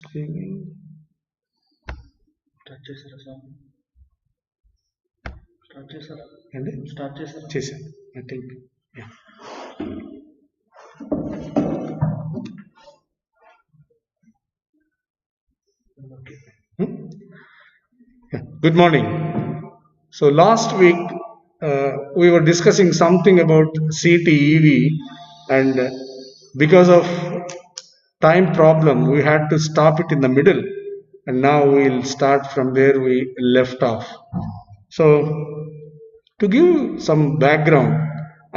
Start చేశారా sir? Start చేశారా? ఏంటి స్టార్ట్ చేశారా? చేశాను I think. Good morning. So last week we were discussing something about CTEV, and because of time problem we had to stop it in the middle, and now we'll start from where we left off. So to give some background,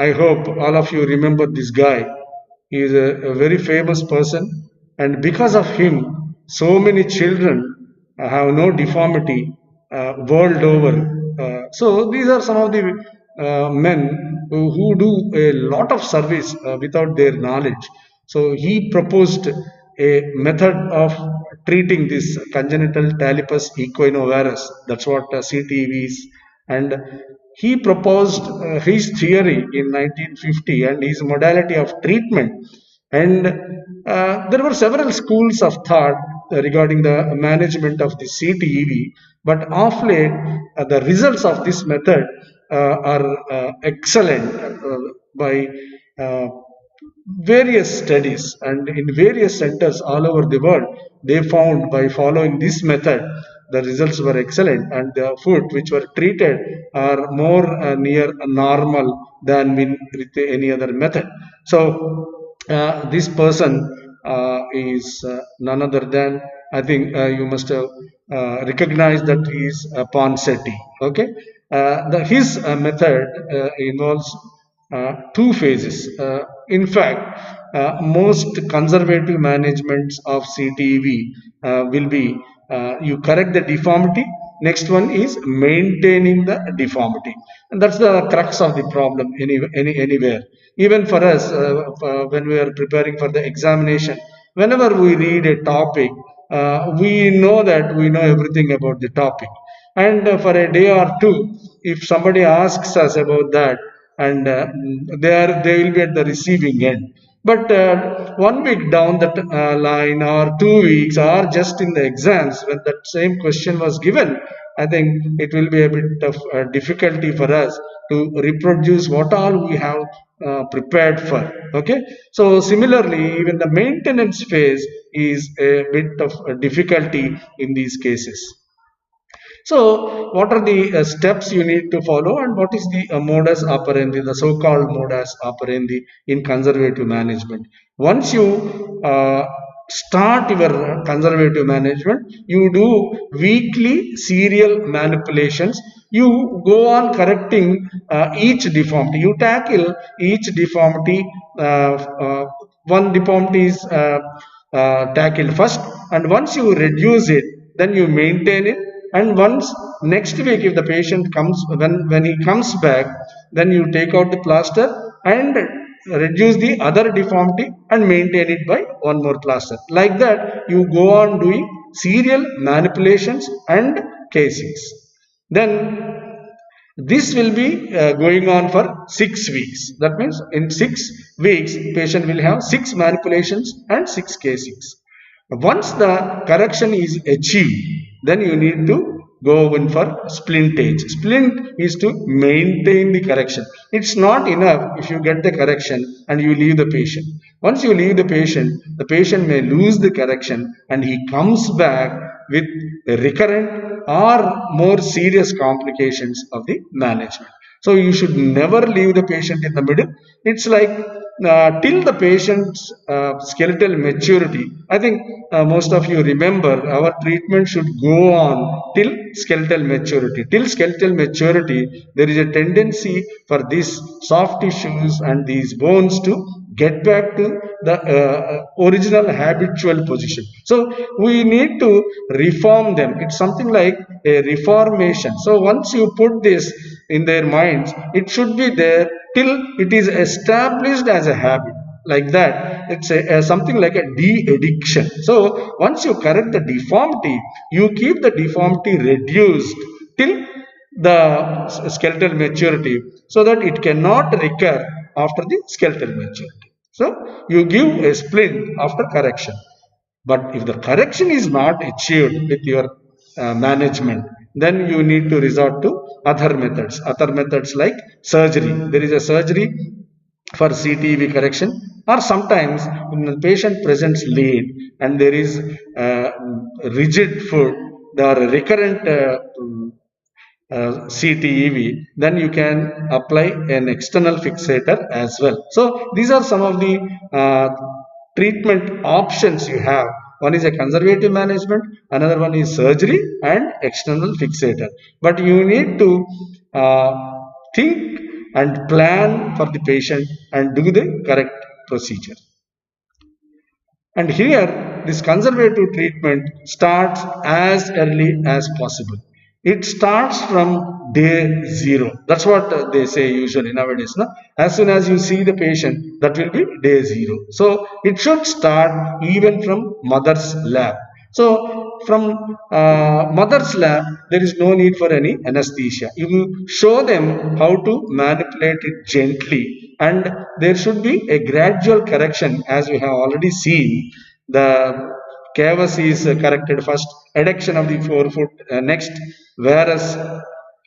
I hope all of you remember this guy. He is a very famous person, and because of him so many children have no deformity world over. So these are some of the men who do a lot of service without their knowledge. So he proposed a method of treating this congenital talipes equinovarus. That's what CTV is. And he proposed his theory in 1950 and his modality of treatment. And there were several schools of thought regarding the management of the CTEV, but of late the results of this method are excellent by various studies, and in various centers all over the world they found by following this method the results were excellent, and the foot which were treated are more near normal than with any other method. So this person is none other than, I think you must have recognized that he is Ponseti. Okay, his method involves two phases. In fact, most conservative managements of CTV will be you correct the deformity. Next one is maintaining the deformity, and that's the crux of the problem anywhere. Even for us, when we are preparing for the examination, whenever we read a topic, we know that we know everything about the topic, and for a day or two, if somebody asks us about that, and they will be at the receiving end. But 1 week down the line, or 2 weeks, or just in the exams when that same question was given, I think it will be a bit of difficulty for us to reproduce what all we have prepared for. Okay, so similarly, even the maintenance phase is a bit of a difficulty in these cases. So, what are the steps you need to follow, and what is the modus operandi, the so-called modus operandi in conservative management? Once you start your conservative management, you do weekly serial manipulations. You go on correcting each deformity. You tackle each deformity. One deformity is tackled first, and once you reduce it, then you maintain it, and once next week if the patient comes, when he comes back, then you take out the plaster and reduce the other deformity and maintain it by one more plaster. Like that you go on doing serial manipulations and casings. Then this will be going on for 6 weeks. That means in 6 weeks patient will have 6 manipulations and 6 casings. Once the correction is achieved, then you need to go in for splintage. Splint is to maintain the correction. It's not enough if you get the correction and you leave the patient. Once you leave the patient may lose the correction and he comes back with recurrent or more serious complications of the management. So you should never leave the patient in the middle. It's like till the patient's skeletal maturity. I think most of you remember our treatment should go on till skeletal maturity. Till skeletal maturity, there is a tendency for these soft tissues and these bones to get back to the original habitual position. So we need to reform them. It's something like a reformation. So once you put this in their minds, it should be there till it is established as a habit. Like that, it's something like a de-addiction. So once you correct the deformity, you keep the deformity reduced till the skeletal maturity, so that it cannot recur after the skeletal maturity. So you give a splint after correction. But if the correction is not achieved with your management, then you need to resort to other methods like surgery. There is a surgery for CTEV correction, or sometimes when the patient presents late and there is rigid foot or recurrent CTEV, then you can apply an external fixator as well. So these are some of the treatment options you have. One is a conservative management, another one is surgery and external fixator. But you need to think and plan for the patient and do the correct procedure. And here, this conservative treatment starts as early as possible. It starts from day 0. That's what they say usually nowadays. No? As soon as you see the patient, that will be day 0. So it should start even from mother's lab. So from mother's lab, there is no need for any anesthesia. You will show them how to manipulate it gently, and there should be a gradual correction, as we have already seen. The cavus is corrected first, adduction of the forefoot next, whereas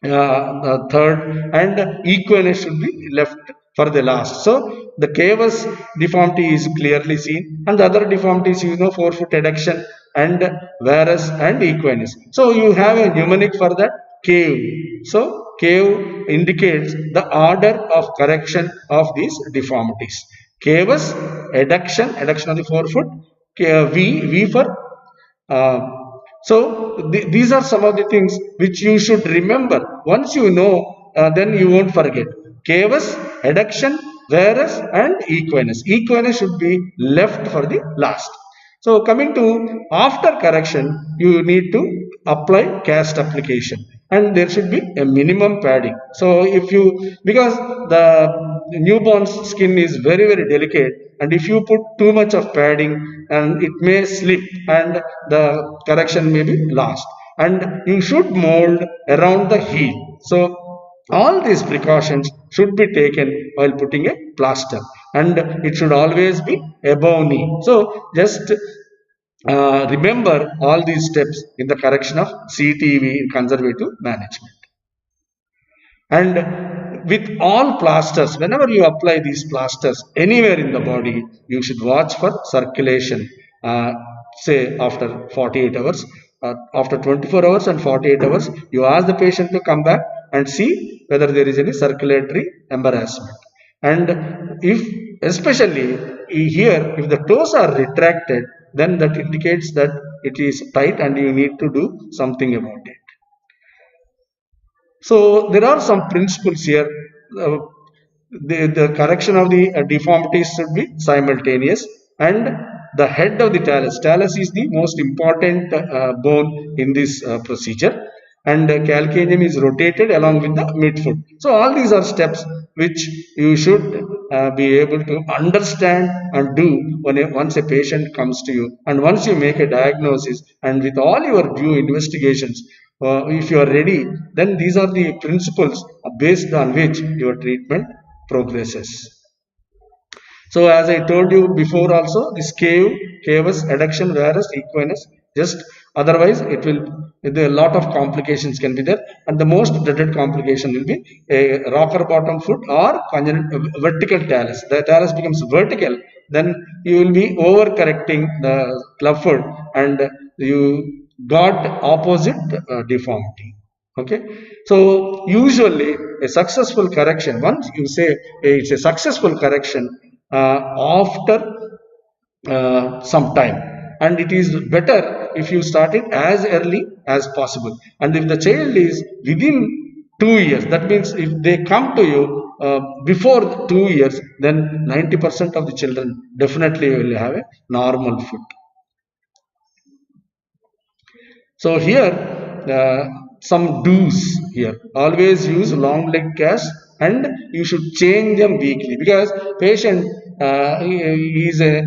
third, and equinus should be left for the last. So the cavus deformity is clearly seen, and the other deformities, forefoot adduction and varus and equinus. So you have a mnemonic for that, cave. So cave indicates the order of correction of these deformities. Cavus, adduction of the forefoot, V for so these are some of the things which you should remember. Once you know, then you won't forget. Cavus, adduction, varus and equinus. Equinus should be left for the last. So coming to after correction, you need to apply cast application, and there should be a minimum padding. So if you, because the newborn's skin is very, very delicate, and if you put too much of padding, and it may slip and the correction may be lost. And you should mold around the heel. So all these precautions should be taken while putting a plaster, and it should always be above knee. So just remember all these steps in the correction of CTEV conservative management. And with all plasters, whenever you apply these plasters anywhere in the body, you should watch for circulation, say after 48 hours. After 24 hours and 48 hours, you ask the patient to come back and see whether there is any circulatory embarrassment. And if, especially here, if the toes are retracted, then that indicates that it is tight and you need to do something about it. So there are some principles here. The correction of the deformities should be simultaneous, and the head of the talus is the most important bone in this procedure, and calcaneum is rotated along with the midfoot. So all these are steps which you should be able to understand and do once a patient comes to you, and once you make a diagnosis, and with all your due investigations, if you are ready, then these are the principles based on which your treatment progresses. So as I told you before also, this cavus, adduction, varus, equinus, just otherwise it will, a lot of complications can be there, and the most dreaded complication will be a rocker bottom foot or vertical talus. The talus becomes vertical, then you will be over correcting the club foot and you got opposite deformity. Okay, so usually a successful correction, once you say it's a successful correction after some time, and it is better if you start it as early as possible. And if the child is within 2 years, that means if they come to you before 2 years, then 90% of the children definitely will have a normal foot. So here some do's here. Always use long leg cast, and you should change them weekly, because patient he is a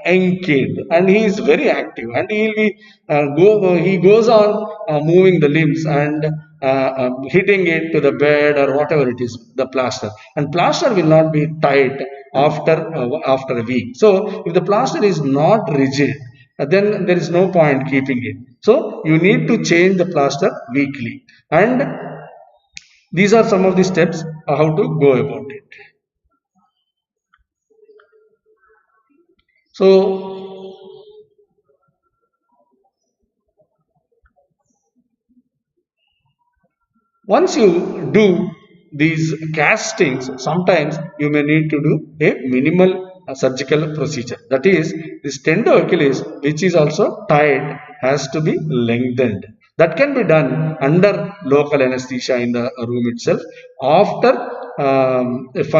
young kid and he is very active, and he will be he goes on moving the limbs and hitting it to the bed or whatever it is, the plaster, and plaster will not be tight after a week. So if the plaster is not rigid, then there is no point keeping it. So you need to change the plaster weekly, and these are some of the steps how to go about it. So once you do these castings, sometimes you may need to do a minimal surgical procedure. That is, this tendo Achilles, which is also tied, has to be lengthened. That can be done under local anesthesia in the room itself. After, if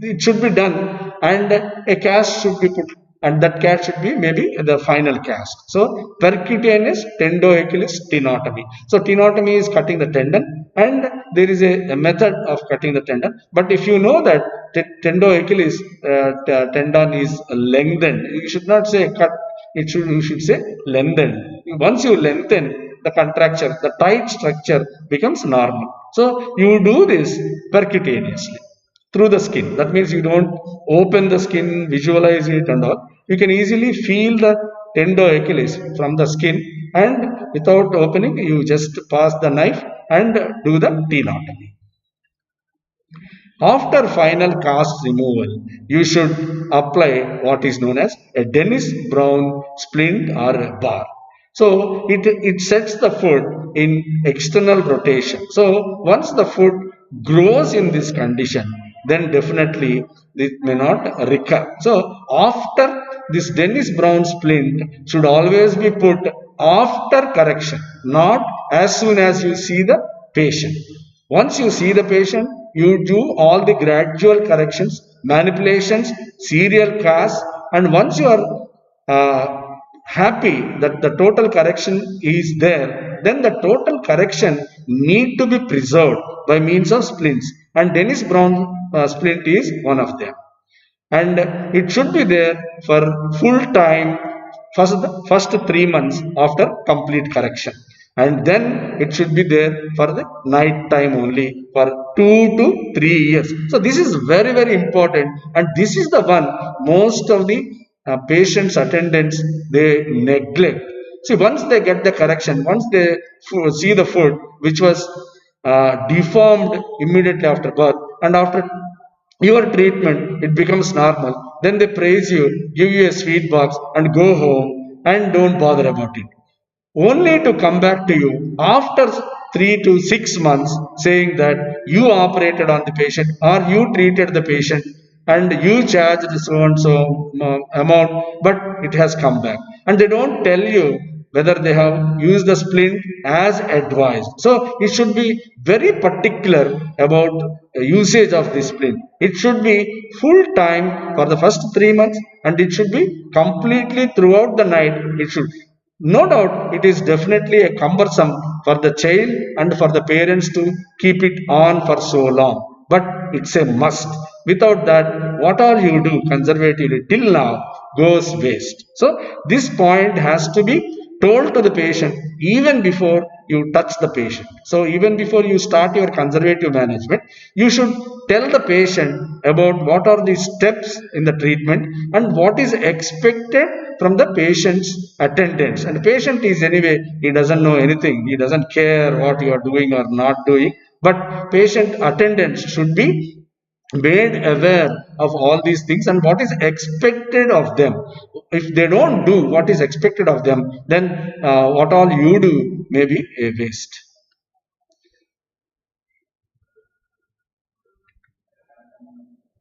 it should be done, and a cast should be put, and that cast should be maybe the final cast. So percutaneous tendoachilles tenotomy. So tenotomy is cutting the tendon, and there is a method of cutting the tendon. But if you know that tendoachilles tendon is lengthened, you should not say cut. You should say lengthened. Once you lengthen, the contracture, the tight structure becomes normal. So you do this percutaneously through the skin. That means you don't open the skin, visualize it and all. You can easily feel the tendoachilles from the skin, and without opening, you just pass the knife and do the tenotomy. After final cast removal, you should apply what is known as a Dennis Brown splint or a bar. So it sets the foot in external rotation. So once the foot grows in this condition, then definitely it may not recur. So after this Dennis Brown splint should always be put after correction, not as soon as you see the patient. Once you see the patient, you do all the gradual corrections, manipulations, serial casts, and once you are happy that the total correction is there, then the total correction need to be preserved by means of splints, and Dennis Brown splint is one of them. And it should be there for full time first 3 months after complete correction, and then it should be there for the night time only for 2 to 3 years. So this is very, very important, and this is the one most of the patients attendants they neglect. See, once they get the correction, once they see the foot which was deformed immediately after birth, and after your treatment it becomes normal, then they praise you, give you a sweet box, and go home and don't bother about it, only to come back to you after 3 to 6 months saying that you operated on the patient or you treated the patient and you charged so and so amount, but it has come back, and they don't tell you whether they have used the splint as advised. So it should be very particular about usage of this splint. It should be full time for the first 3 months, and it should be completely throughout the night. It should, no doubt, it is definitely a cumbersome for the child and for the parents to keep it on for so long, but it's a must. Without that, what all you do conservatively till now goes waste. So this point has to be told to the patient even before you touch the patient. So even before you start your conservative management, you should tell the patient about what are the steps in the treatment and what is expected from the patient's attendance. And the patient is anyway, he doesn't know anything, he doesn't care what you are doing or not doing, but patient attendance should be made aware of all these things and what is expected of them. If they don't do what is expected of them, then what all you do may be a waste.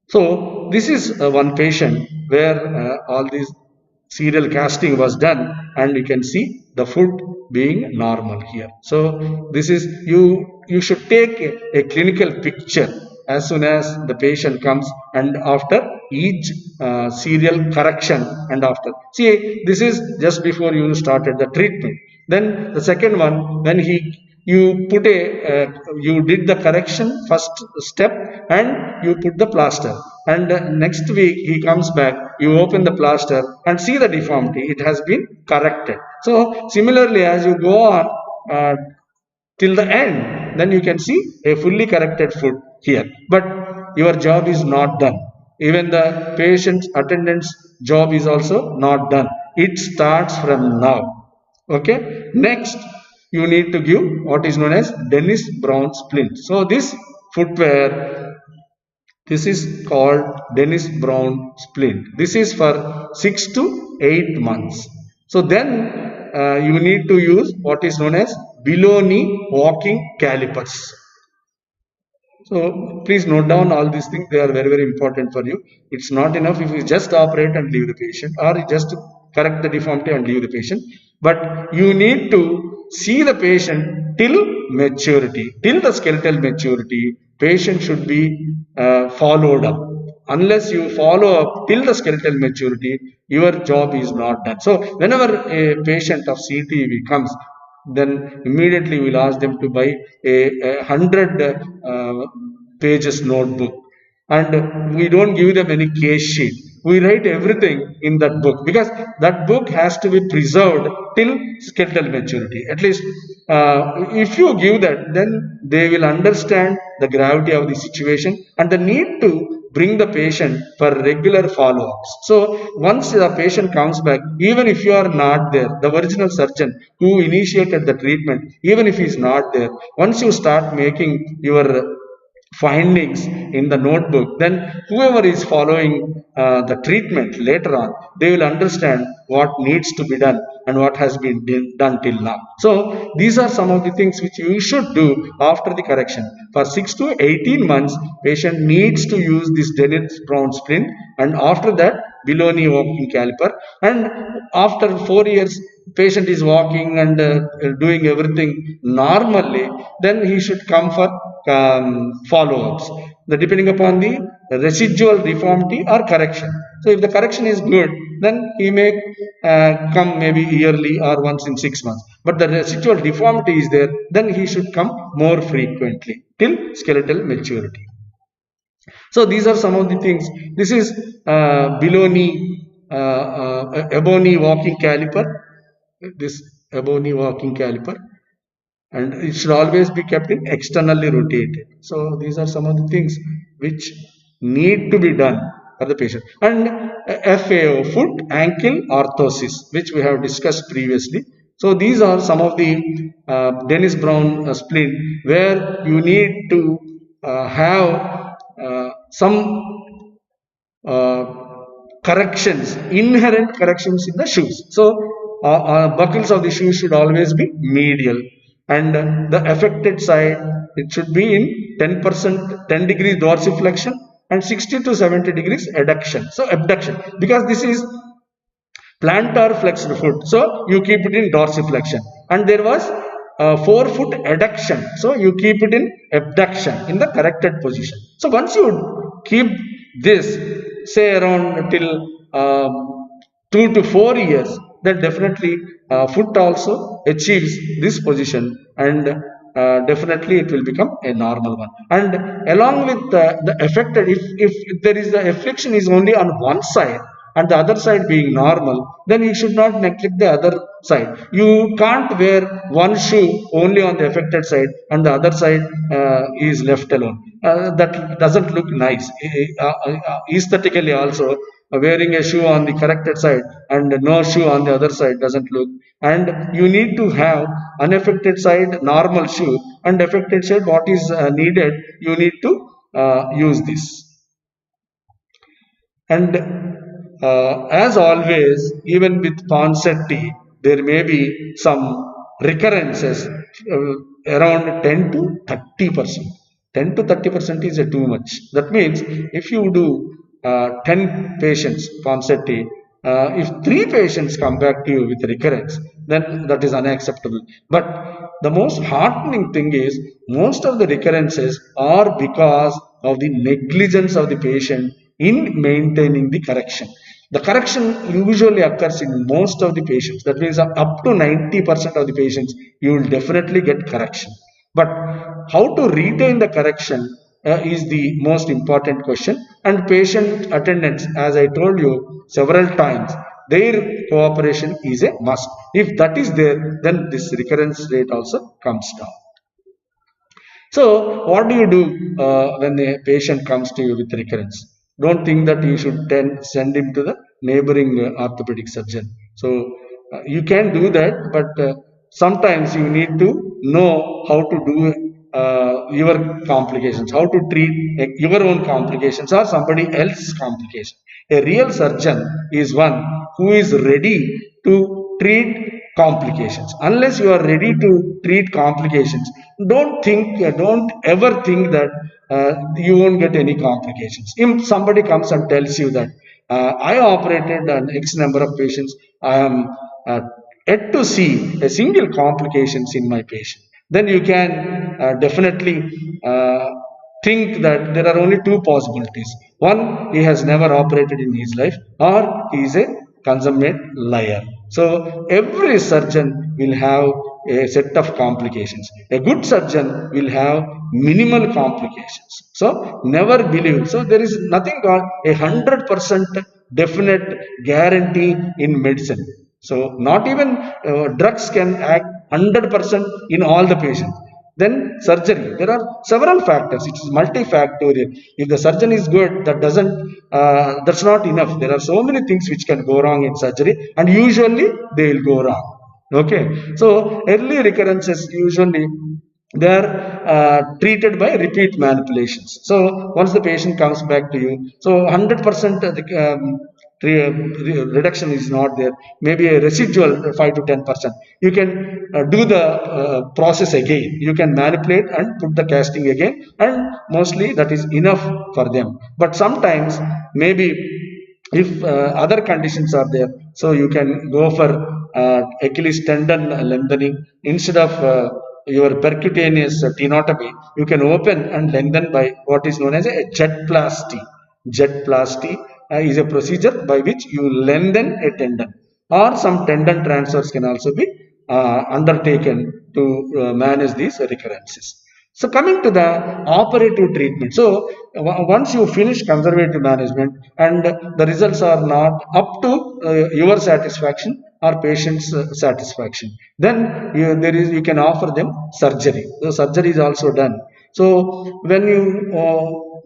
So this is one patient where all these serial casting was done, and you can see the foot being normal here. So this is, you should take a clinical picture as soon as the patient comes and after each serial correction, and after, see, this is just before you started the treatment. Then the second one, when you put you did the correction first step and you put the plaster, and next week he comes back, you open the plaster and see the deformity, it has been corrected. So similarly, as you go on till the end, then you can see a fully corrected foot here, but your job is not done. Even the patient's attendant's job is also not done. it starts from now. Okay. Next, you need to give what is known as Dennis Brown splint. So this footwear, this is called Dennis Brown splint. This is for 6 to 8 months. So then you need to use what is known as Biloni walking calipers. So please note down all these things. They are very, very important for you. It's not enough if you just operate and leave the patient, or just correct the deformity and leave the patient. But you need to see the patient till maturity, till the skeletal maturity. Patient should be followed up. Unless you follow up till the skeletal maturity, your job is not done. So whenever a patient of CTEV comes, then immediately we'll ask them to buy a 100 pages notebook, and we don't give them any case sheet. We write everything in that book, because that book has to be preserved till skeletal maturity. At least if you give that, then they will understand the gravity of the situation and the need to bring the patient for regular follow-ups. So once the patient comes back, even if you are not there, the original surgeon who initiated the treatment, even if he is not there, once you start making your findings in the notebook, then whoever is following the treatment later on, they will understand what needs to be done and what has been done till now. So these are some of the things which you should do after the correction. For 6 to 18 months, patient needs to use this Dennis Brown splint, and after that Biloni walking caliper, and after 4 years patient is walking and doing everything normally, then he should come for follow-ups, depending upon the residual deformity or correction. So if the correction is good, then he may come maybe yearly or once in 6 months. But the residual deformity is there, then he should come more frequently till skeletal maturity. So these are some of the things. This is Biloni ebony walking caliper. This ebony walking caliper, and it should always be kept in externally rotated. So these are some of the things which need to be done for the patient. And FAO, foot ankle orthosis, which we have discussed previously. So these are some of the Dennis Brown splint, where you need to have some corrections, inherent corrections in the shoes. So buckles of the shoes should always be medial, and the affected side, it should be in 10%, 10 degrees dorsiflexion and 60 to 70 degrees adduction. So abduction, because this is plantar flexed foot, so you keep it in dorsiflexion, and there was forefoot adduction, so you keep it in abduction in the corrected position. So once you keep this, say around till 2 to 4 years, then definitely foot also achieves this position, and definitely it will become a normal one. And along with the affected, if there is the affliction is only on one side and the other side being normal, then you should not neglect the other side. You can't wear one shoe only on the affected side and the other side is left alone. That doesn't look nice. Aesthetically also, wearing a shoe on the corrected side and no shoe on the other side doesn't look. And you need to have unaffected side normal shoe, and affected side what is needed, you need to use this. And as always, even with Ponseti, there may be some recurrences around 10 to 30%. 10 to 30% is too much. That means if you do 10 patients Ponseti, if 3 patients come back to you with recurrence, then that is unacceptable. But the most heartening thing is, most of the recurrences are because of the negligence of the patient in maintaining the correction. The correction usually occurs in most of the patients. That means up to 90% of the patients, you will definitely get correction. But how to retain the correction is the most important question. And patient attendance, as I told you several times, their cooperation is a must. If that is there, then this recurrence rate also comes down. So what do you do when a patient comes to you with recurrence? Don't think that you should then send him to the neighboring orthopedic surgeon. So you can do that, but sometimes you need to know how to do your complications, how to treat your own complications or somebody else's complication. A real surgeon is one who is ready to treat complications. Unless you are ready to treat complications, don't ever think that you won't get any complications. If somebody comes and tells you that I operated an X number of patients, I am uh, yet to see a single complications in my patient, then you can definitely think that there are only two possibilities. One, he has never operated in his life, or he is a consummate liar. So every surgeon will have a set of complications. A good surgeon will have minimal complications. So never believe. So there is nothing called 100% definite guarantee in medicine. So not even drugs can act 100% in all the patients. Then surgery. There are several factors. It is multifactorial. If the surgeon is good, that's not enough. There are so many things which can go wrong in surgery, and usually they will go wrong. Okay. So early recurrences usually they are treated by repeat manipulations. So once the patient comes back to you, so 100% reduction is not there. Maybe a residual 5 to 10%. You can do the process again. You can manipulate and put the casting again, and mostly that is enough for them. But sometimes maybe if other conditions are there, so you can go for Achilles tendon lengthening instead of your percutaneous tenotomy. You can open and lengthen by what is known as a jetplasty. Jetplasty is a procedure by which you lengthen a tendon, or some tendon transfers can also be undertaken to manage these recurrences. So coming to the operative treatment. So once you finish conservative management and the results are not up to your satisfaction or patient's satisfaction, then you can offer them surgery. So surgery is also done. So when you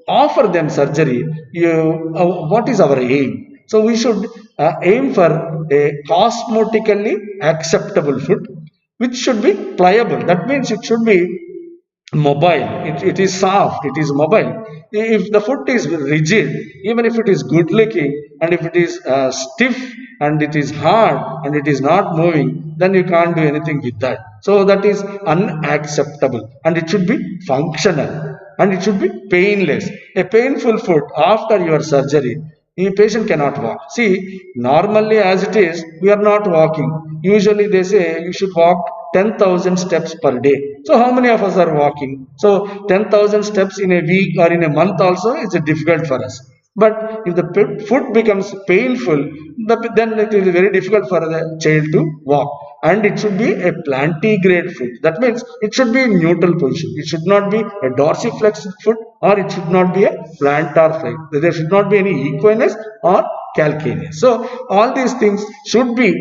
offer them surgery, what is our aim? So we should aim for a cosmetically acceptable food, which should be pliable. That means it should be mobile. It is soft, it is mobile. If the foot is rigid, even if it is good looking, and if it is stiff and it is hard and it is not moving, then you can't do anything with that. So that is unacceptable, and it should be functional, and it should be painless. A painful foot after your surgery, the patient cannot walk. See, normally as it is, we are not walking. Usually they say you should walk 10,000 steps per day. So how many of us are walking? So 10,000 steps in a week or in a month also is difficult for us. But if the foot becomes painful, then it is very difficult for the child to walk. And it should be a plantigrade foot. That means it should be in neutral position. It should not be a dorsiflexed foot, or it should not be a plantar foot. There should not be any equinus or calcaneus. So all these things should be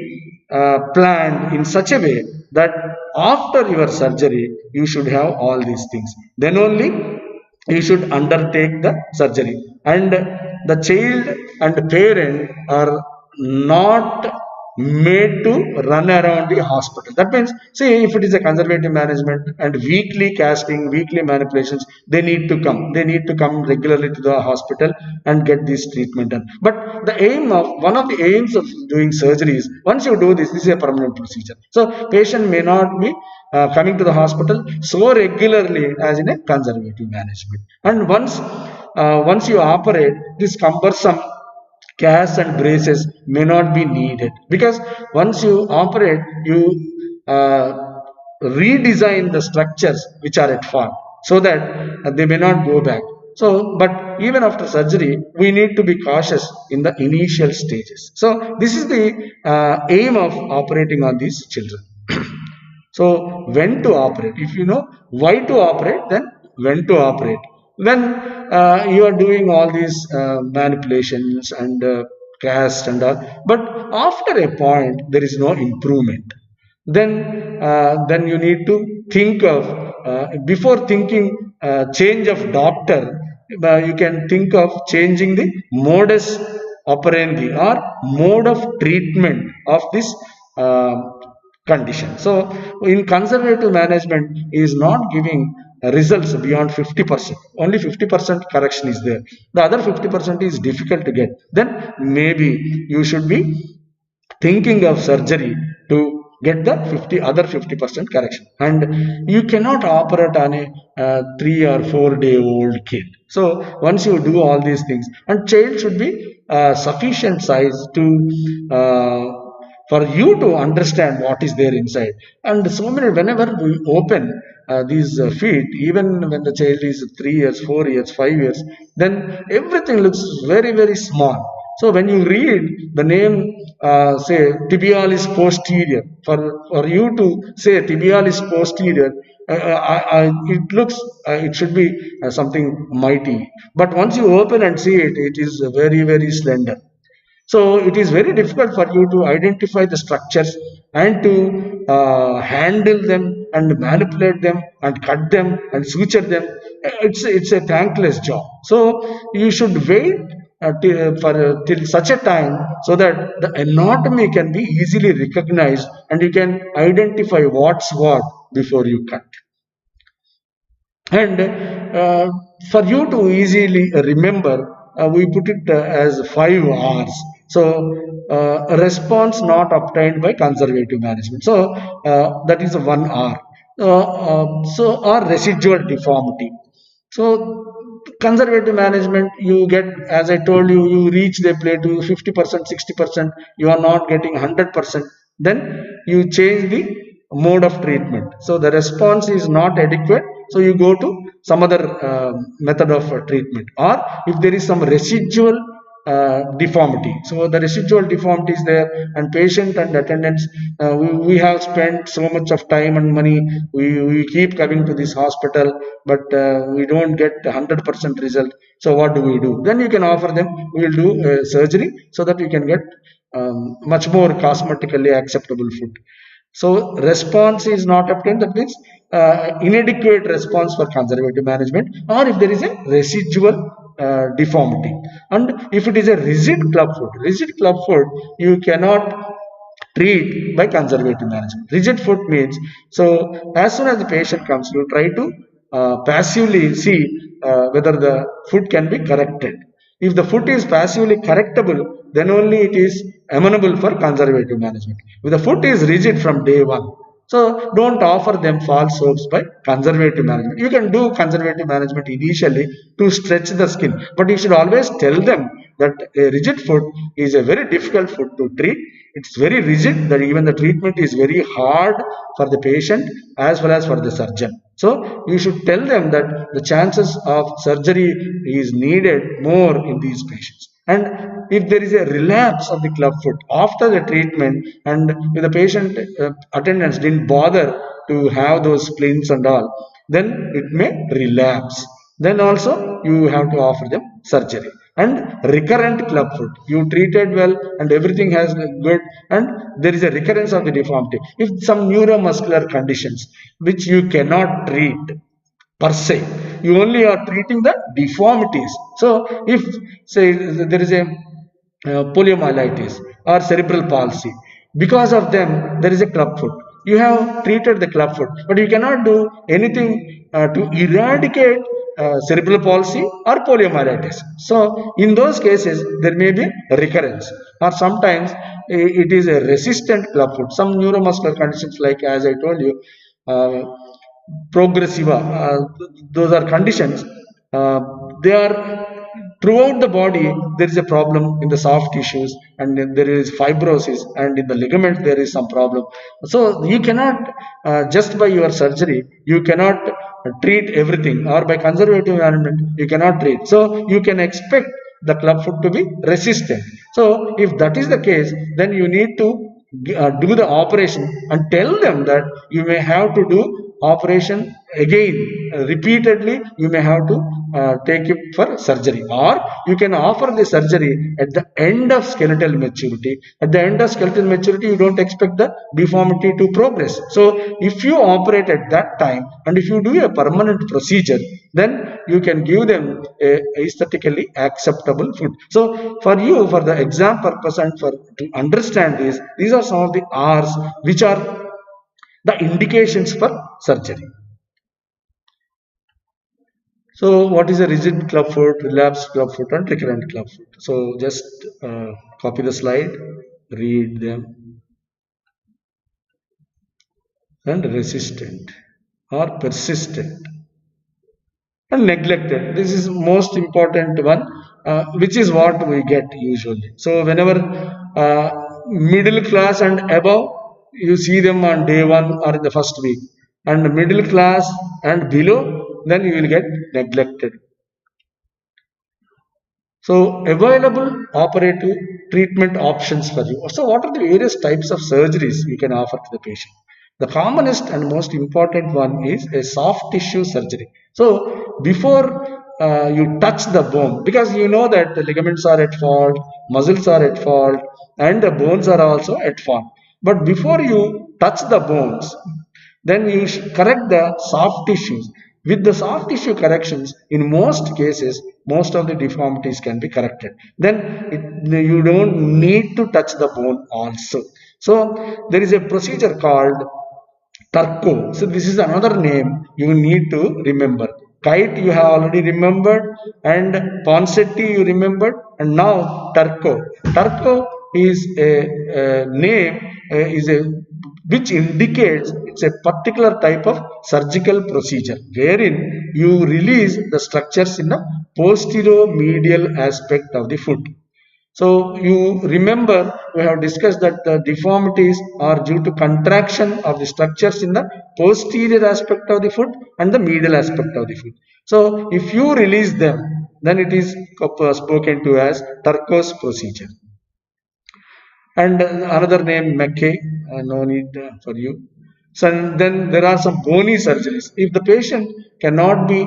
planned in such a way that after your surgery you should have all these things. Then only you should undertake the surgery, and the child and parent are not made to run around the hospital. That means, see, if it is a conservative management and weekly casting, weekly manipulations, they need to come. They need to come regularly to the hospital and get this treatment done. But one of the aims of doing surgery is, once you do this is a permanent procedure. So patient may not be coming to the hospital so regularly as in a conservative management. And once you operate, this cumbersome casts and braces may not be needed, because once you operate, you redesign the structures which are at fault, so that they may not go back. So, but even after surgery, we need to be cautious in the initial stages. So this is the aim of operating on these children. So when to operate? If you know why to operate, then when to operate. When you are doing all these manipulations and cast and all, but after a point there is no improvement, then you need to think of before thinking change of doctor, you can think of changing the modus operandi or mode of treatment of this condition. So in conservative management is not giving results beyond 50%. Only 50% correction is there. The other 50% is difficult to get. Then maybe you should be thinking of surgery to get the other 50% correction. And you cannot operate on a 3 or 4 day old kid. So once you do all these things, and child should be sufficient size to for you to understand what is there inside. And so many, whenever we open these feet, even when the child is 3 years, 4 years, 5 years, then everything looks very, very small. So when you read the name, say tibialis posterior, for you to say tibialis posterior, it looks, it should be something mighty. But once you open and see it, it is very, very slender. So it is very difficult for you to identify the structures and to handle them and manipulate them and cut them and suture them. It's a thankless job. So you should wait till such a time so that the anatomy can be easily recognized and you can identify what's what before you cut. And for you to easily remember, we put it as 5 R's. So response not obtained by conservative management. So that is a 1 R. So or residual deformity. So conservative management, you get, as I told you, you reach the play to 50%, 60%, you are not getting 100%. Then you change the mode of treatment. So the response is not adequate, so you go to some other method of treatment. Or if there is some residual deformity, so the residual deformity is there, and patient and attendants, we have spent so much of time and money, we keep coming to this hospital, but we don't get 100% result. So what do? Then you can offer them, we will do surgery so that you can get much more cosmetically acceptable food. So response is not obtained, that means inadequate response for conservative management, or if there is a residual deformity. And if it is a rigid club foot, you cannot treat by conservative management. Rigid foot means, so as soon as the patient comes, you try to passively see whether the foot can be corrected. If the foot is passively correctable, then only it is amenable for conservative management. If the foot is rigid from day one, so don't offer them false hopes by conservative management. You can do conservative management initially to stretch the skin, but you should always tell them that a rigid foot is a very difficult foot to treat. It's very rigid, that even the treatment is very hard for the patient as well as for the surgeon. So you should tell them that the chances of surgery is needed more in these patients. And if there is a relapse of the club foot after the treatment, and if the patient attendants didn't bother to have those splints and all, then it may relapse. Then also you have to offer them surgery. And recurrent club foot, you treated well and everything has good, and there is a recurrence of the deformity. If some neuromuscular conditions which you cannot treat per se, you only are treating the deformities. So if, say, there is a poliomyelitis or cerebral palsy, because of them there is a club foot, you have treated the club foot, but you cannot do anything to eradicate cerebral palsy or poliomyelitis. So in those cases there may be recurrence, or sometimes it is a resistant club foot. Some neuromuscular conditions, like as I told you, progressiva, those are conditions, they are throughout the body. There is a problem in the soft tissues, and there is fibrosis, and in the ligament there is some problem. So you cannot just by your surgery you cannot treat everything, or by conservative management you cannot treat. So you can expect the club foot to be resistant. So if that is the case, then you need to do the operation and tell them that you may have to do operation again repeatedly. You may have to take it for surgery, or you can offer the surgery at the end of skeletal maturity. At the end of skeletal maturity, you don't expect the deformity to progress. So if you operate at that time and if you do a permanent procedure, then you can give them a aesthetically acceptable food. So for you, for the exam purpose and for to understand this, these are some of the R's which are the indications for surgery. So what is a rigid clubfoot, relapsed clubfoot and recurrent clubfoot? So just copy the slide, read them. And resistant or persistent and neglected. This is most important one, which is what we get usually. So whenever middle class and above, you see them on day one or in the first week, and middle class and below, then you will get neglected. So available operative treatment options for you. So what are the various types of surgeries we can offer to the patient? The commonest and most important one is a soft tissue surgery. So before you touch the bone, because you know that the ligaments are at fault, muscles are at fault, and the bones are also at fault. But before you touch the bones, then you correct the soft tissues. With the soft tissue corrections, in most cases, most of the deformities can be corrected. Then you don't need to touch the bone also. So there is a procedure called Turco. So this is another name you need to remember. Kite you have already remembered, and Ponseti you remembered, and now Turco. Turco is a name, is a which indicates it's a particular type of surgical procedure wherein you release the structures in the posterior-medial aspect of the foot. So you remember we have discussed that the deformities are due to contraction of the structures in the posterior aspect of the foot and the medial aspect of the foot. So if you release them, then it is spoken to as Turco's procedure. And another name, Mackay, no need for you. So then there are some bony surgeries. If the patient cannot be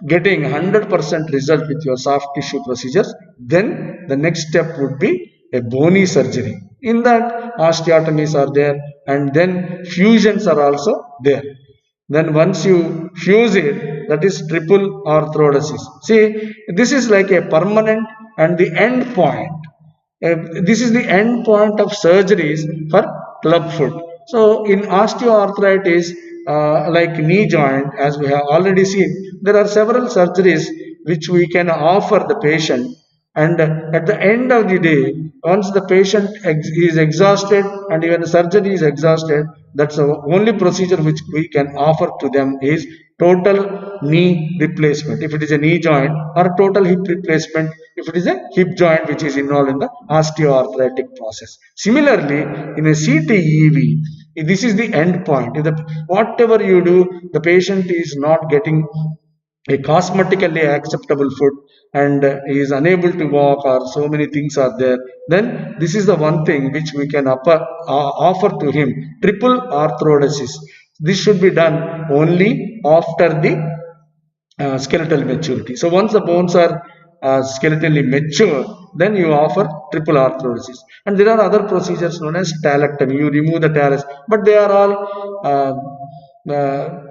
getting 100% result with your soft tissue procedures, then the next step would be a bony surgery. In that, osteotomies are there, and then fusions are also there. Then once you fuse it, that is triple arthrodesis. See, this is like a permanent and the end point. This is the end point of surgeries for clubfoot. So in osteoarthritis, like knee joint, as we have already seen, there are several surgeries which we can offer the patient. And at the end of the day, once the patient is exhausted and even the surgery is exhausted, that's the only procedure which we can offer to them is total knee replacement if it is a knee joint, or total hip replacement if it is a hip joint which is involved in the osteoarthritic process. Similarly, in a CTEV, this is the end point. If whatever you do, the patient is not getting a cosmetically acceptable foot and he is unable to walk, or so many things are there, then this is the one thing which we can offer to him, triple arthrodesis. This should be done only after the skeletal maturity. So once the bones are skeletally mature, then you offer triple arthrodesis. And there are other procedures known as talectomy. You remove the talus, but they are all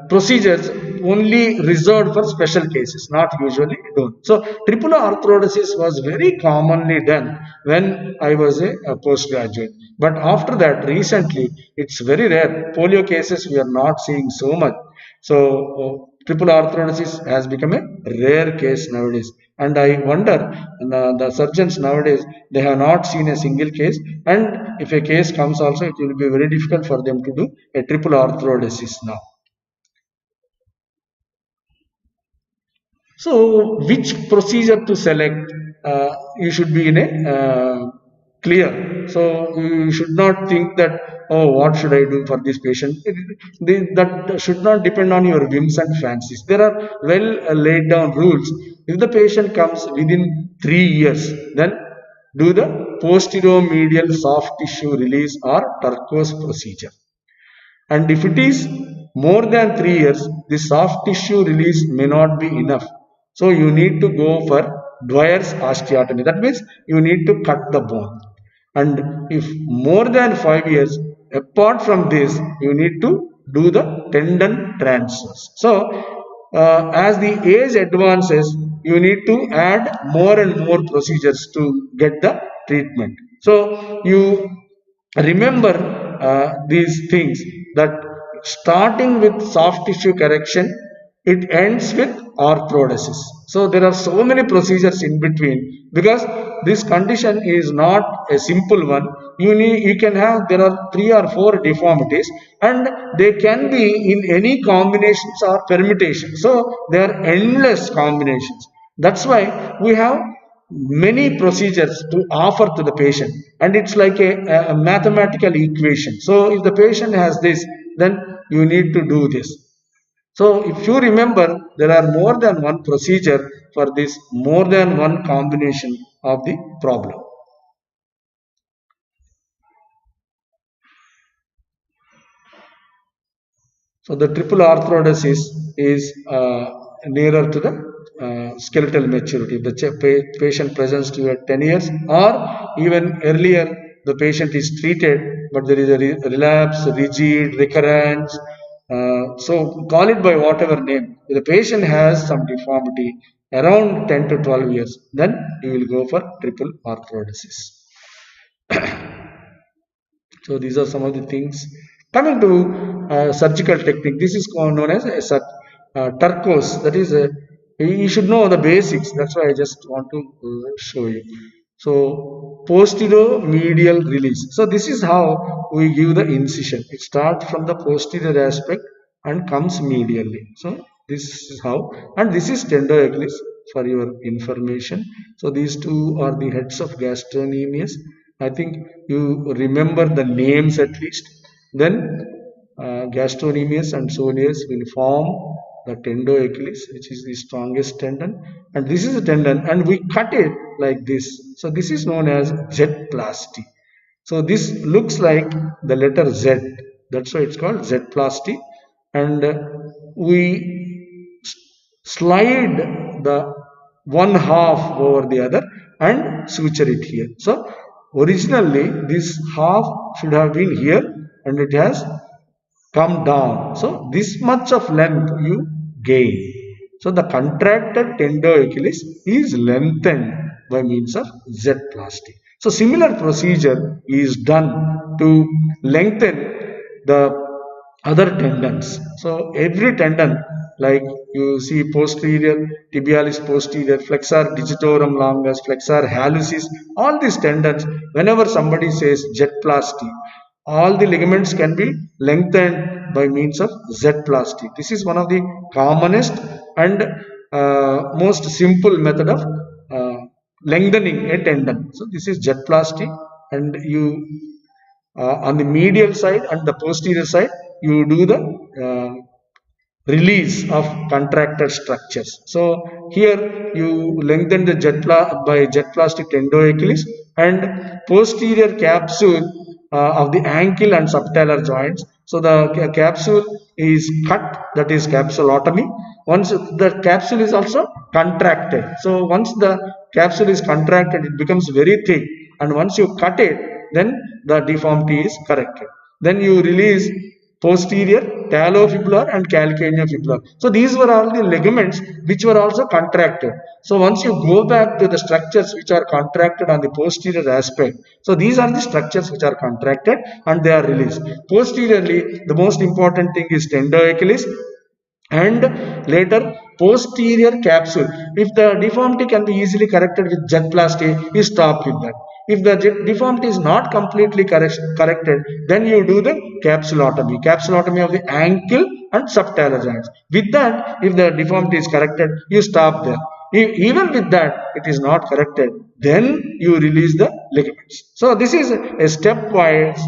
procedures only reserved for special cases, not usually done. So triple arthrodesis was very commonly done when I was a postgraduate. But after that, recently, it's very rare. Polio cases we are not seeing so much. So triple arthrodesis has become a rare case nowadays. And I wonder, the surgeons nowadays, they have not seen a single case. And if a case comes also, it will be very difficult for them to do a triple arthrodesis now. So which procedure to select? You should be in a clear. So you should not think that, oh, what should I do for this patient? That should not depend on your whims and fancies. There are well laid down rules. If the patient comes within 3 years, then do the posterior medial soft tissue release or Turco's procedure. And if it is more than 3 years, the soft tissue release may not be enough. So you need to go for Dwyer's osteotomy. That means you need to cut the bone. And if more than 5 years, apart from this, you need to do the tendon transfers. So as the age advances, you need to add more and more procedures to get the treatment. So you remember these things, that starting with soft tissue correction, it ends with arthrodesis. So there are so many procedures in between, because this condition is not a simple one. You can have, there are 3 or 4 deformities, and they can be in any combinations or permutations. So there are endless combinations. That's why we have many procedures to offer to the patient, and it's like a mathematical equation. So if the patient has this, then you need to do this. So if you remember, there are more than one procedure for this, more than one combination of the problem. So the triple arthrodesis is nearer to the skeletal maturity. The patient presents to you at 10 years, or even earlier the patient is treated, but there is a relapse, rigid, recurrence. So call it by whatever name. If the patient has some deformity around 10 to 12 years, then you will go for triple arthrodesis. So these are some of the things. Coming to surgical technique, this is known as a turquoise. That is, you should know the basics. That's why I just want to show you. So posterior medial release. So this is how we give the incision. It starts from the posterior aspect and comes medially. So this is how, and this is tendoachilles for your information. So these two are the heads of gastrocnemius. I think you remember the names at least. Then gastrocnemius and soleus will form the tendoachilles, which is the strongest tendon, and this is a tendon, and we cut it like this. So this is known as Z-plasty. So this looks like the letter Z. That's why it's called Z-plasty, and we slide the one half over the other and suture it here. So originally this half should have been here, and it has come down. So this much of length you gain. So the contracted tendoachilles is lengthened by means of Z-plasty. So similar procedure is done to lengthen the other tendons. So every tendon, like you see posterior, tibialis posterior, flexor digitorum longus, flexor hallucis, all these tendons, whenever somebody says Z-plasty, all the ligaments can be lengthened by means of Z-plasty. This is one of the commonest and most simple method of lengthening a tendon. So this is Z-plasty, and you on the medial side and the posterior side, you do the release of contracted structures. So here you lengthen the by Z-plastic tendoachilles, and posterior capsule of the ankle and subtalar joints. So the capsule is cut, that is capsulotomy. Once the capsule is also contracted. So once the capsule is contracted, it becomes very thick, and once you cut it, then the deformity is corrected. Then you release posterior talofibular and calcaneofibular. So these were all the ligaments which were also contracted. So once you go back to the structures which are contracted on the posterior aspect, so these are the structures which are contracted and they are released. Posteriorly, the most important thing is tendoachilles, and later posterior capsule. If the deformity can be easily corrected with Z-plasty, you stop with that. If the deformity is not completely corrected, then you do the capsulotomy of the ankle and subtalar joints. With that, if the deformity is corrected, you stop there. Even with that, it is not corrected, then you release the ligaments. So this is a stepwise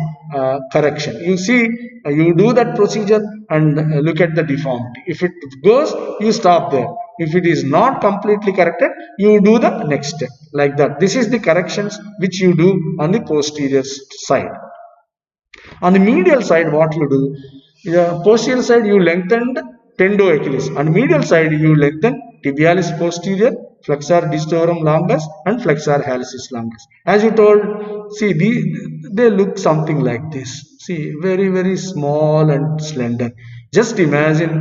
correction. You see, you do that procedure and look at the deformity. If it goes, you stop there. If it is not completely corrected, you do the next step, like that. This is the corrections which you do on the posterior side. On the medial side, what you do, posterior side you lengthen tendoachilles. On medial side, you lengthen tibialis posterior, flexor digitorum longus and flexor hallucis longus. As you told, see, they look something like this. See, very, very small and slender. Just imagine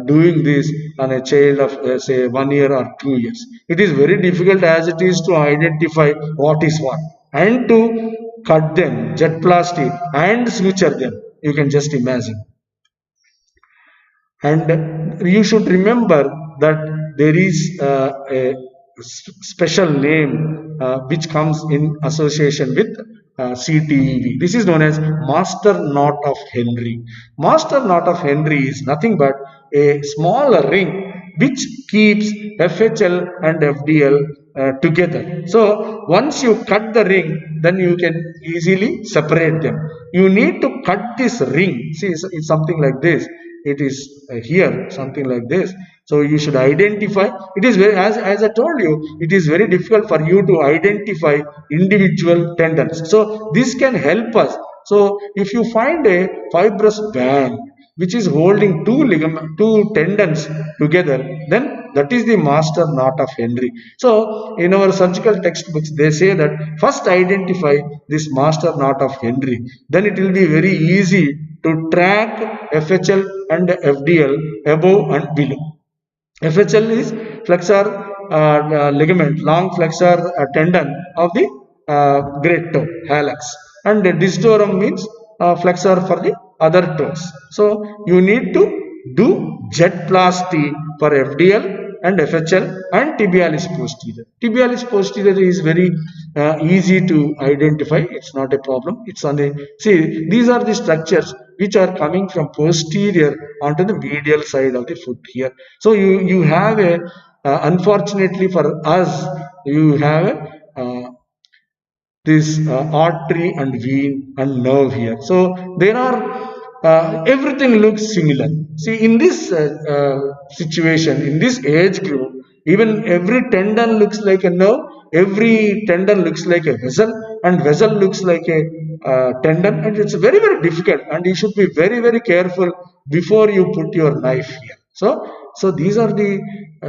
doing this on a child of, say, 1 year or 2 years. It is very difficult as it is to identify what is what and to cut them, jet plastic, and suture them. You can just imagine. And you should remember that there is a special name which comes in association with CTEV. This is known as Master Knot of Henry. Master Knot of Henry is nothing but a small ring which keeps FHL and FDL together. So once you cut the ring, then you can easily separate them. You need to cut this ring. See, it's something like this. It is here, something like this. So you should identify. It is very, as I told you, it is very difficult for you to identify individual tendons. So this can help us. So if you find a fibrous band which is holding two tendons together, then that is the master knot of Henry. So in our surgical textbooks, they say that first identify this master knot of Henry. Then it will be very easy to track FHL and FDL above and below. FHL is flexor ligament, long flexor tendon of the great toe, hallux, and digitorum means flexor for the other toes. So you need to do jet plasty for FDL and FHL and tibialis posterior. Tibialis posterior is very easy to identify. It's not a problem. It's on the, see, these are the structures which are coming from posterior onto the medial side of the foot here. So you have a, unfortunately for us, you have this artery and vein and nerve here. So there are everything looks similar. See, in this situation, in this age group, even every tendon looks like a nerve, every tendon looks like a vessel, and vessel looks like a tendon, and it's very, very difficult, and you should be very, very careful before you put your knife here. So these are the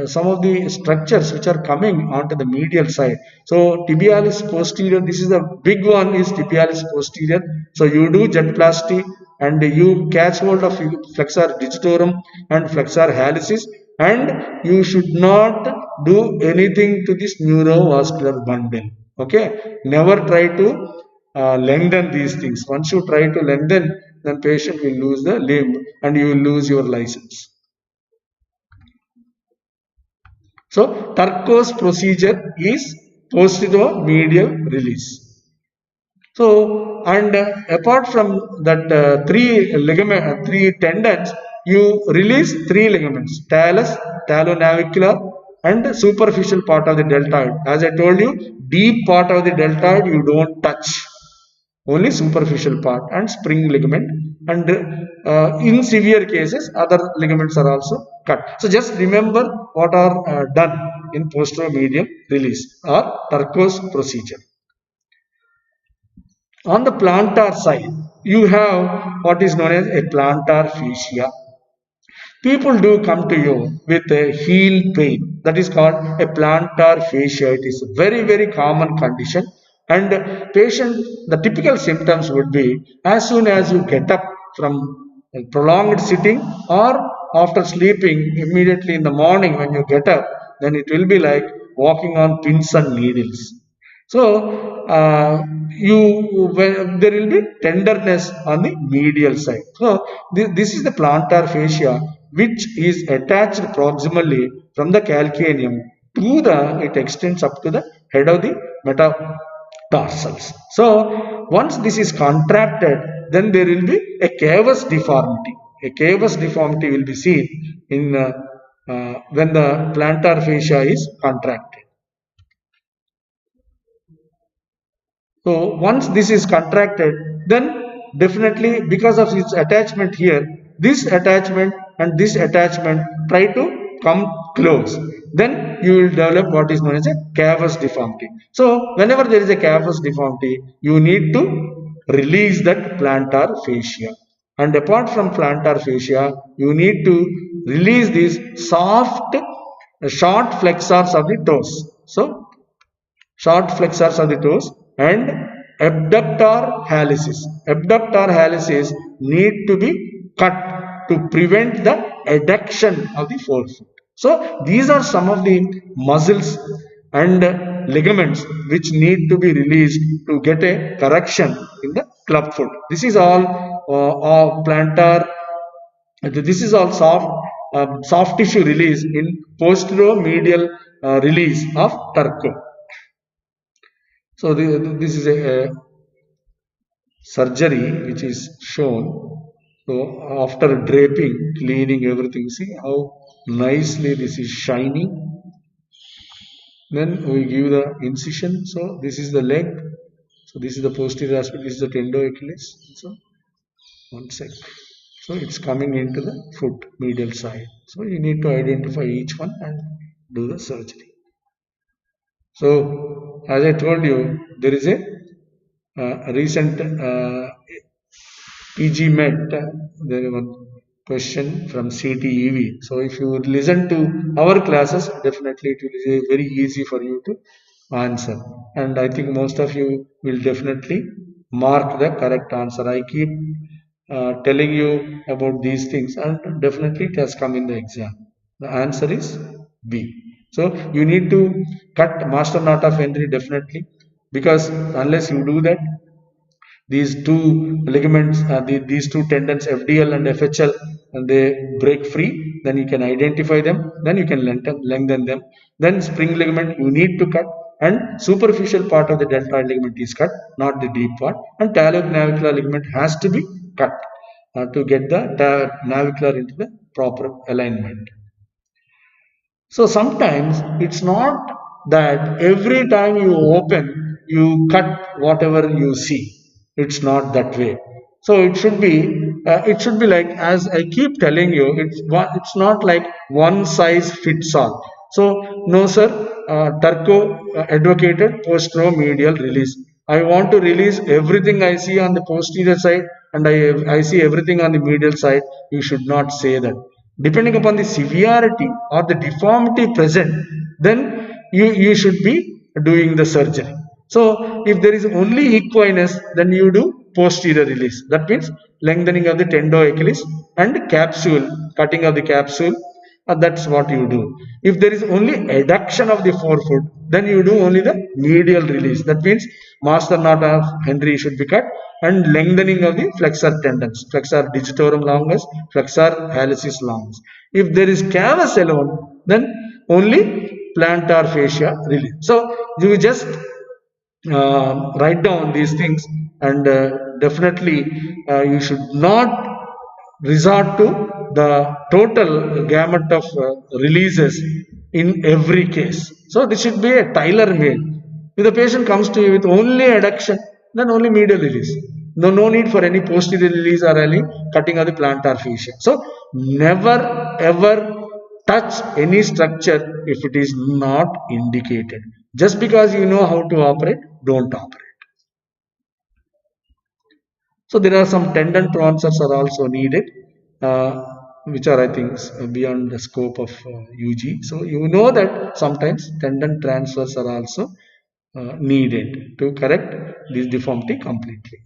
some of the structures which are coming onto the medial side. So tibialis posterior, this is the big one, is tibialis posterior. So you do jet plasty and you catch hold of flexor digitorum and flexor hallucis, and you should not do anything to this neurovascular bundle. Okay, never try to lengthen these things. Once you try to lengthen, then patient will lose the limb and you will lose your license. So Turcos procedure is posterior-medial release. So, and apart from that three tendons, you release three ligaments: talus, talonavicular, and superficial part of the deltoid. As I told you, deep part of the deltoid you don't touch. Only superficial part and spring ligament, and in severe cases other ligaments are also cut. So just remember what are done in posterior medial release or Turcos procedure. On the plantar side, you have what is known as a plantar fascia. People do come to you with a heel pain, that is called a plantar fascia. It is a very, very common condition. And patient, the typical symptoms would be as soon as you get up from prolonged sitting or after sleeping, immediately in the morning when you get up, then it will be like walking on pins and needles. So there will be tenderness on the medial side. So this is the plantar fascia, which is attached proximally from the calcaneum to it extends up to the head of the metatarsals. So once this is contracted, then there will be a cavus deformity. A cavus deformity will be seen in when the plantar fascia is contracted. So once this is contracted, then definitely because of its attachment here, this attachment and this attachment try to come close. Then you will develop what is known as a cavus deformity. So whenever there is a cavus deformity, you need to release that plantar fascia. And apart from plantar fascia, you need to release these soft, short flexors of the toes. So short flexors of the toes and abductor halicis. Abductor halicis need to be cut to prevent the adduction of the forefoot. So these are some of the muscles and ligaments which need to be released to get a correction in the club foot. This is all plantar. This is all soft tissue release in posteromedial release of Turco. So this is a surgery which is shown. So after draping, cleaning everything, see how nicely this is shining. Then we give the incision. So this is the leg. So this is the posterior aspect. This is the tendoachilles. So one sec. So it's coming into the foot medial side. So you need to identify each one and do the surgery. So as I told you, there is a recent PG Met. There is one question from CTEV. So if you listen to our classes, definitely it will be very easy for you to answer. And I think most of you will definitely mark the correct answer. I keep telling you about these things, and definitely it has come in the exam. The answer is B. So you need to cut master knot of Henry definitely, because unless you do that, these two ligaments, these two tendons FDL and FHL, and they break free, then you can identify them, then you can lengthen them. Then spring ligament you need to cut, and superficial part of the deltoid ligament is cut, not the deep part, and talonavicular ligament has to be cut to get the navicular into the proper alignment. So sometimes it's not that every time you open, you cut whatever you see. It's not that way. So it should be like, as I keep telling you, it's not like one size fits all. So no sir, Turco advocated posteromedial release. I want to release everything I see on the posterior side, and I see everything on the medial side. You should not say that. Depending upon the severity or the deformity present, then you should be doing the surgery. So if there is only equinus, then you do posterior release. That means lengthening of the tendoachilles and capsule, cutting of the capsule. That's what you do. If there is only adduction of the forefoot, then you do only the medial release. That means master knot of Henry should be cut, and lengthening of the flexor tendons, flexor digitorum longus, flexor hallucis longus. If there is cavus alone, then only plantar fascia release. So you just write down these things, and definitely you should not resort to the total gamut of releases in every case. So this should be a tailor-made. If the patient comes to you with only adduction, then only medial release. No need for any posterior release or any cutting of the plantar fascia. So never ever touch any structure if it is not indicated. Just because you know how to operate, don't operate. So there are some tendon transfers are also needed, which are, I think, beyond the scope of UG. So you know that sometimes tendon transfers are also needed to correct this deformity completely.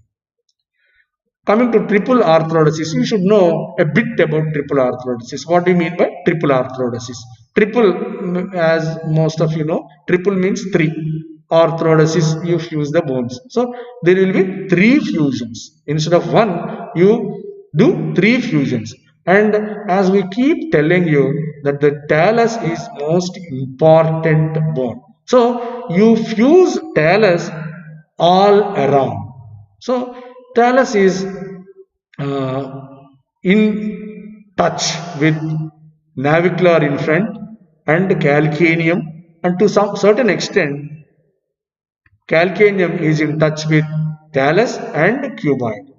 Coming to triple arthrodesis, you should know a bit about triple arthrodesis. What do you mean by triple arthrodesis? Triple, as most of you know, triple means 3. Arthrodesis, you fuse the bones. So there will be 3 fusions. Instead of 1, you do 3 fusions. And as we keep telling you that the talus is most important bone. So you fuse talus all around. So talus is in touch with navicular in front and calcaneum, and to some certain extent calcaneum is in touch with talus and cuboid.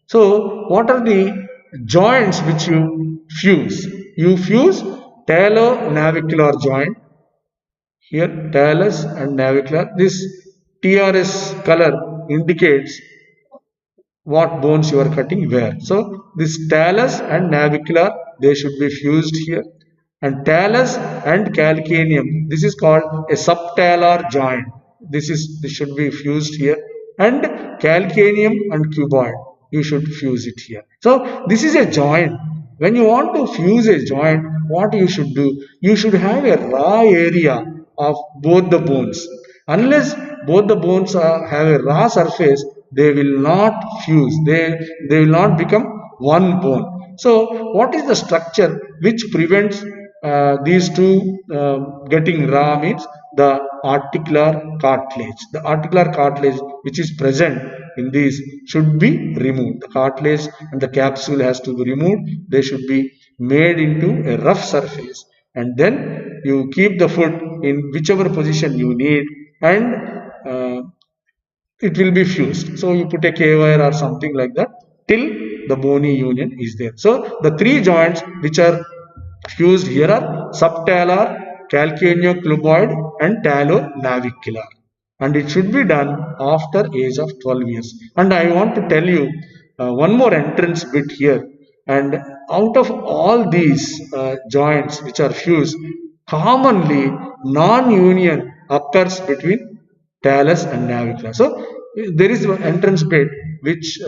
So what are the joints which you fuse? You fuse talonavicular joint. Here talus and navicular. This TRS color indicates what bones you are cutting where. So this talus and navicular, they should be fused here, and talus and calcaneum, this is called a subtalar joint. This should be fused here, and calcaneum and cuboid. You should fuse it here. So this is a joint. When you want to fuse a joint, what you should do? You should have a raw area of both the bones. Unless both the bones have a raw surface, they will not fuse. They will not become one bone. So what is the structure which prevents these two getting raw? Means the articular cartilage. The articular cartilage which is present in these should be removed. The cartilage and the capsule has to be removed. They should be made into a rough surface, and then you keep the foot in whichever position you need, and it will be fused. So you put a K-wire or something like that till the bony union is there. So the three joints which are fused here are subtalar, calcaneocluboid and talonavicular, and it should be done after age of 12 years. And I want to tell you one more entrance bit here. And out of all these joints which are fused, commonly non-union occurs between talus and navicular. So there is an entrance bit which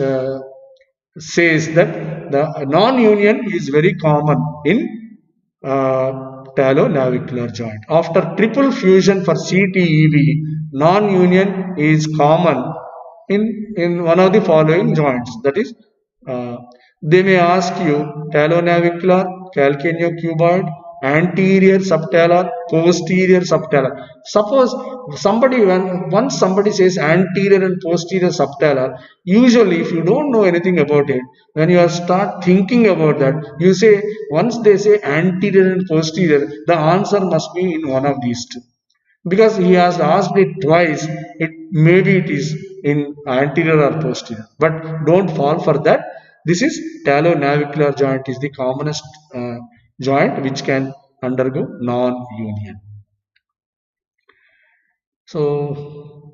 says that the non-union is very common in talonavicular joint. After triple fusion for CTEV, non-union is common in one of the following joints. That is, they may ask you talonavicular, calcaneocuboid, anterior subtalar, posterior subtalar. Suppose once somebody says anterior and posterior subtalar, usually if you don't know anything about it, when you start thinking about that, you say once they say anterior and posterior, the answer must be in one of these two. Because he has asked it twice, maybe it is in anterior or posterior. But don't fall for that. This is talonavicular joint is the commonest joint which can undergo non-union. So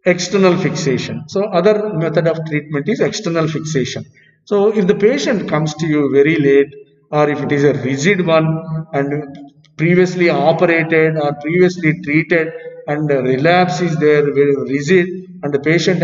external fixation. So other method of treatment is external fixation. So if the patient comes to you very late, or if it is a rigid one and previously operated or previously treated, and relapse is there, very rigid, and the patient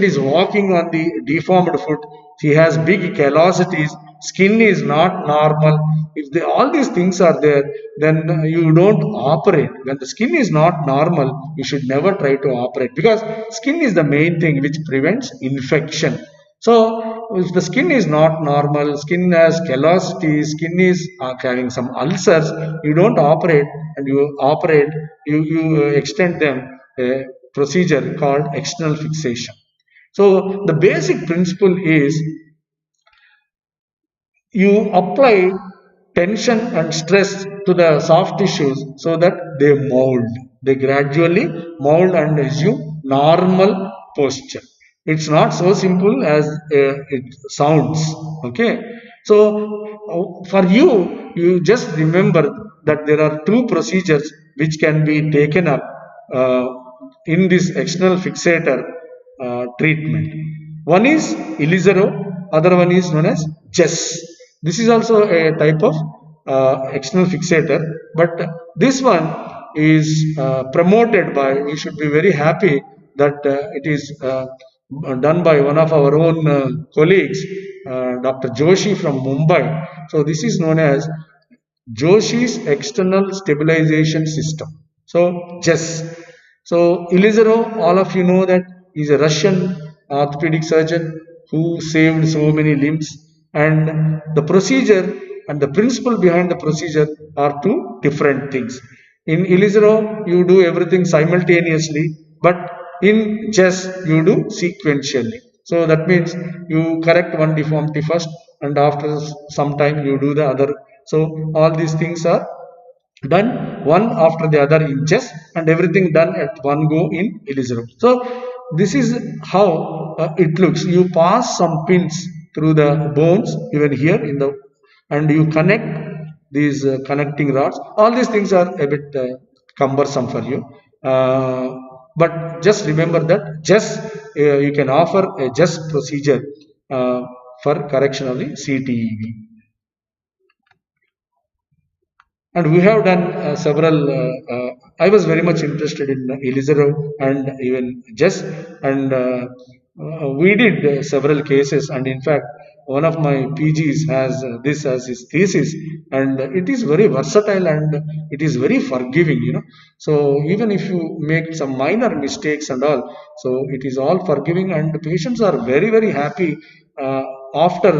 is walking on the deformed foot, he has big callosities, skin is not normal. If all these things are there, then you don't operate. When the skin is not normal, you should never try to operate, because skin is the main thing which prevents infection. So if the skin is not normal, skin has callosity, skin is having some ulcers, you don't operate, and you extend them a procedure called external fixation. So the basic principle is you apply tension and stress to the soft tissues so that they gradually mold and assume normal posture. It's not so simple as it sounds. Okay, so for you just remember that there are two procedures which can be taken up in this external fixator treatment. One is Ilizaro, other one is known as Jess. This is also a type of external fixator, but this one is promoted by, you should be very happy that it is done by one of our own colleagues, Dr. Joshi from Mumbai. So this is known as Joshi's External Stabilization System. So Jess. So Ilizaro, all of you know that he's a Russian orthopedic surgeon who saved so many limbs, and the procedure and the principle behind the procedure are two different things. In Ilizaro, you do everything simultaneously, but in Jess, you do sequentially. So that means you correct one deformity first, and after some time you do the other. So all these things are done one after the other in Jess, and everything done at one go in Ilizaro. So this is how it looks. You pass some pins through the bones, even here and you connect these connecting rods. All these things are a bit cumbersome for you, but just remember that you can offer a Jess procedure for correction of the CTEV. And we have done several. I was very much interested in Elizaro and even Jess, and we did several cases. And in fact, one of my PGs has this as his thesis, and it is very versatile and it is very forgiving. So even if you make some minor mistakes and all, so it is all forgiving, and the patients are very very happy uh, after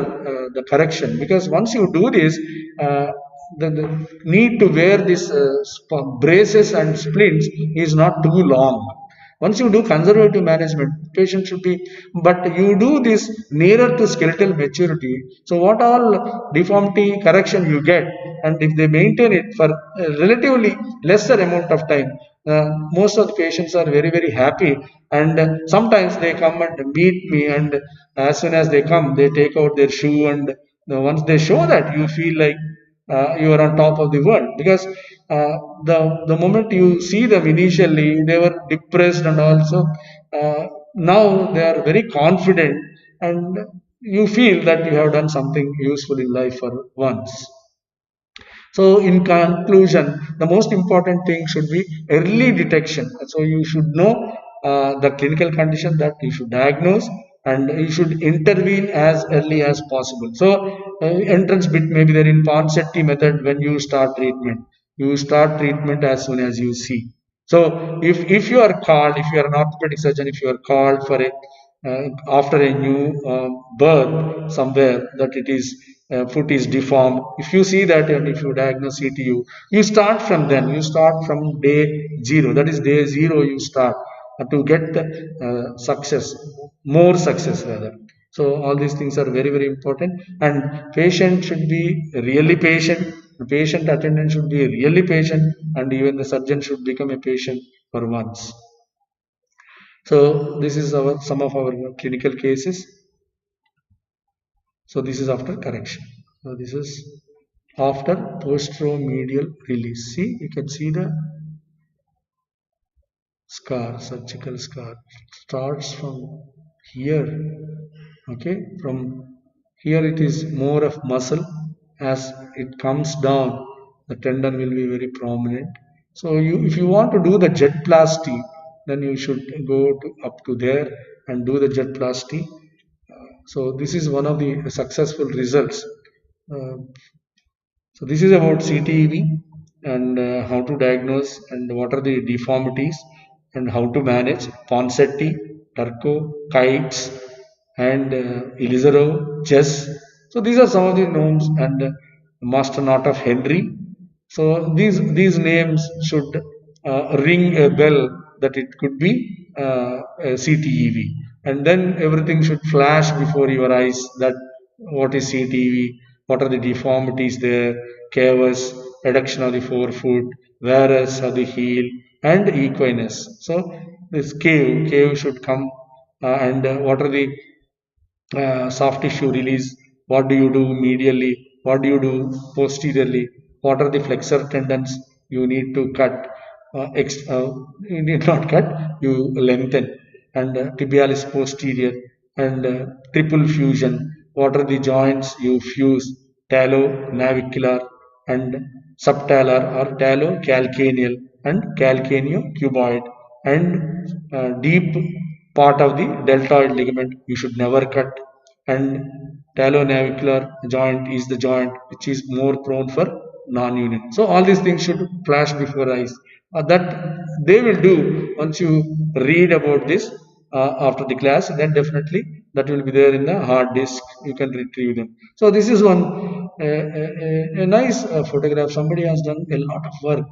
the correction, because once you do this. The need to wear these braces and splints is not too long. Once you do conservative management, patient should be, but you do this nearer to skeletal maturity. So what all deformity correction you get, and if they maintain it for a relatively lesser amount of time, most of the patients are very very happy. And sometimes they come and meet me, and as soon as they come, they take out their shoe, and once they show that, you feel like you are on top of the world, because the moment you see them initially they were depressed, and also now they are very confident, and you feel that you have done something useful in life for once. So in conclusion, the most important thing should be early detection. So you should know the clinical condition that you should diagnose, and you should intervene as early as possible. So entrance bit may be there in Ponseti method. When you start treatment, you start treatment as soon as you see. So if you are called, if you are an orthopedic surgeon, if you are called for a after a new birth somewhere, that it is foot is deformed, if you see that and if you diagnose CTU, you start from then, you start from day zero, that is day zero, you start to get success, more success rather. So all these things are very very important, and patient should be really patient, the patient attendant should be really patient, and even the surgeon should become a patient for once. So this is our some of our clinical cases. So this is after correction. So this is after posteromedial release. See, you can see the scar, surgical scar. Starts from here. Okay, from here it is more of muscle. As it comes down, the tendon will be very prominent. So if you want to do the jetplasty, then you should go up to there and do the jetplasty. So this is one of the successful results. Uh, so this is about CTEV, and how to diagnose and what are the deformities and how to manage Ponseti, Turco, Kites, and Elizaro, Chess. So these are some of the names, and Master Knot of Henry. So these names should ring a bell that it could be a CTEV, and then everything should flash before your eyes that what is CTEV, what are the deformities there, cavus, adduction of the forefoot, varus of the heel, and equinus. So this cave should come, and what are the soft tissue release, what do you do medially, what do you do posteriorly, what are the flexor tendons you need to cut, you need not cut, you lengthen, and tibialis posterior, and triple fusion, what are the joints you fuse, talo-navicular and subtalar or talo-calcaneal and calcaneo-cuboid, and deep part of the deltoid ligament you should never cut, and talonavicular joint is the joint which is more prone for non-union. So all these things should flash before eyes. That they will do once you read about this after the class. Then definitely that will be there in the hard disk. You can retrieve them. So this is one a nice photograph. Somebody has done a lot of work,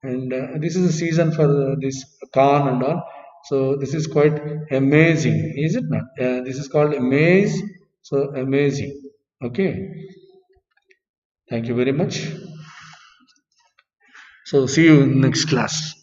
and this is a season for this Khan and all. So this is quite amazing, is it not? This is called amaze. So amazing. Okay. Thank you very much. So see you in next class.